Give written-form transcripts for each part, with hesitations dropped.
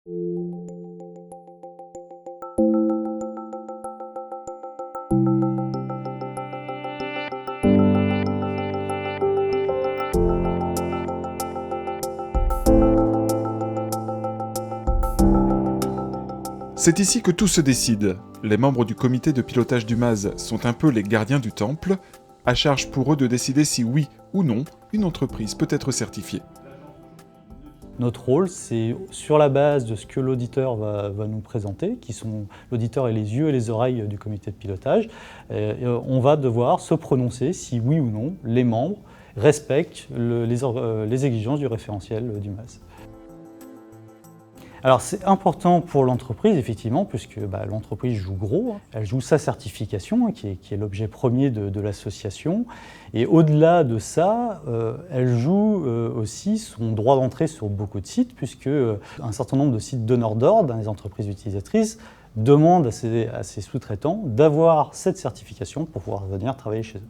C'est ici que tout se décide. Les membres du comité de pilotage du MAZ sont un peu les gardiens du temple, à charge pour eux de décider si oui ou non une entreprise peut être certifiée. Notre rôle, c'est sur la base de ce que l'auditeur va nous présenter, qui sont l'auditeur et les yeux et les oreilles du comité de pilotage, on va devoir se prononcer si oui ou non les membres respectent les exigences du référentiel du MAZ. Alors c'est important pour l'entreprise, effectivement, puisque l'entreprise joue gros. Elle joue sa certification, qui est l'objet premier de l'association. Et au-delà de ça, elle joue aussi son droit d'entrée sur beaucoup de sites, puisque un certain nombre de sites donneurs d'ordre, dans les entreprises utilisatrices, demandent à ses sous-traitants d'avoir cette certification pour pouvoir venir travailler chez eux.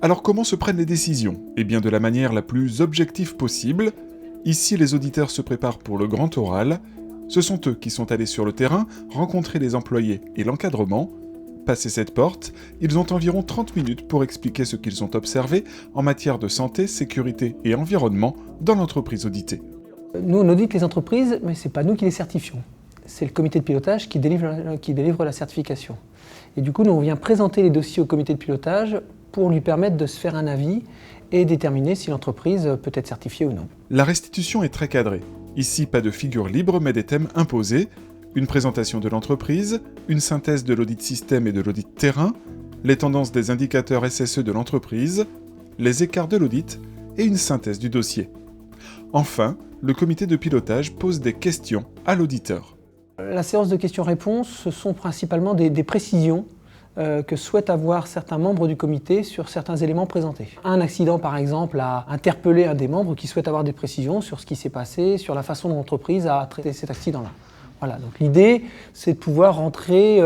Alors comment se prennent les décisions? Eh bien de la manière la plus objective possible. Ici, les auditeurs se préparent pour le grand oral. Ce sont eux qui sont allés sur le terrain, rencontrer les employés et l'encadrement. Passé cette porte, ils ont environ 30 minutes pour expliquer ce qu'ils ont observé en matière de santé, sécurité et environnement dans l'entreprise auditée. Nous, on audite les entreprises, mais ce n'est pas nous qui les certifions. C'est le comité de pilotage qui délivre la certification. Et du coup, nous, on vient présenter les dossiers au comité de pilotage pour lui permettre de se faire un avis et déterminer si l'entreprise peut être certifiée ou non. La restitution est très cadrée. Ici, pas de figure libre, mais des thèmes imposés. Une présentation de l'entreprise, une synthèse de l'audit système et de l'audit terrain, les tendances des indicateurs SSE de l'entreprise, les écarts de l'audit et une synthèse du dossier. Enfin, le comité de pilotage pose des questions à l'auditeur. La séance de questions-réponses, ce sont principalement des précisions que souhaitent avoir certains membres du comité sur certains éléments présentés. Un accident, par exemple, a interpellé un des membres qui souhaite avoir des précisions sur ce qui s'est passé, sur la façon dont l'entreprise a traité cet accident-là. Voilà, donc l'idée, c'est de pouvoir rentrer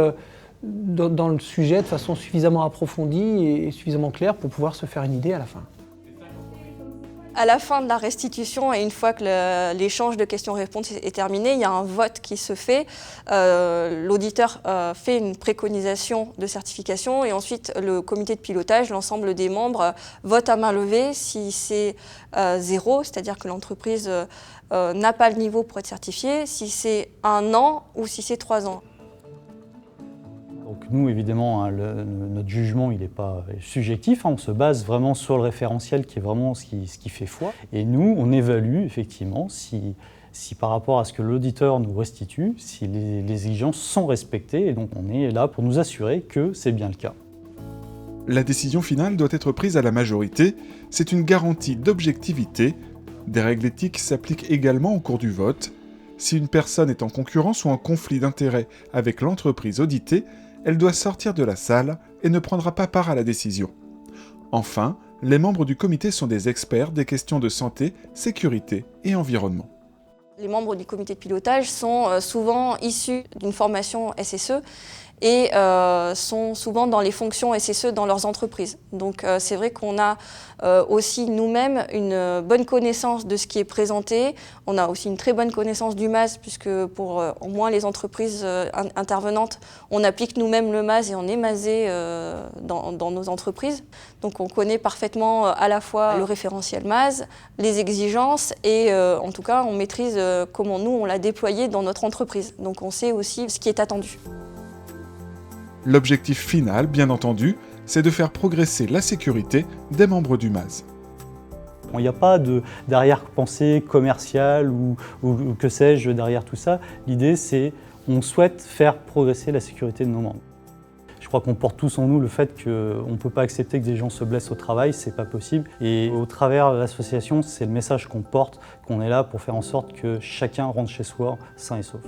dans le sujet de façon suffisamment approfondie et suffisamment claire pour pouvoir se faire une idée à la fin. À la fin de la restitution et une fois que l'échange de questions-réponses est terminé, il y a un vote qui se fait. L'auditeur fait une préconisation de certification et ensuite le comité de pilotage, l'ensemble des membres, vote à main levée si c'est 0, c'est-à-dire que l'entreprise n'a pas le niveau pour être certifiée, si c'est 1 an ou si c'est 3 ans. Donc nous, évidemment, notre jugement, il n'est pas subjectif, on se base vraiment sur le référentiel qui est vraiment ce qui fait foi. Et nous, on évalue effectivement si par rapport à ce que l'auditeur nous restitue, si les exigences sont respectées, et donc on est là pour nous assurer que c'est bien le cas. La décision finale doit être prise à la majorité, c'est une garantie d'objectivité. Des règles éthiques s'appliquent également au cours du vote. Si une personne est en concurrence ou en conflit d'intérêts avec l'entreprise auditée, elle doit sortir de la salle et ne prendra pas part à la décision. Enfin, les membres du comité sont des experts des questions de santé, sécurité et environnement. Les membres du comité de pilotage sont souvent issus d'une formation SSE et sont souvent dans les fonctions SSE dans leurs entreprises. Donc c'est vrai qu'on a aussi nous-mêmes une bonne connaissance de ce qui est présenté. On a aussi une très bonne connaissance du MAZ puisque pour au moins les entreprises intervenantes, on applique nous-mêmes le MAZ et on est MAZé dans nos entreprises. Donc on connaît parfaitement à la fois le référentiel MAZ, les exigences et en tout cas on maîtrise comment nous on l'a déployé dans notre entreprise. Donc on sait aussi ce qui est attendu. L'objectif final, bien entendu, c'est de faire progresser la sécurité des membres du MAZ. Il n'y a pas d'arrière-pensée commerciale ou que sais-je derrière tout ça. L'idée, c'est qu'on souhaite faire progresser la sécurité de nos membres. Je crois qu'on porte tous en nous le fait qu'on ne peut pas accepter que des gens se blessent au travail, c'est pas possible. Et au travers de l'association, c'est le message qu'on porte, qu'on est là pour faire en sorte que chacun rentre chez soi sain et sauf.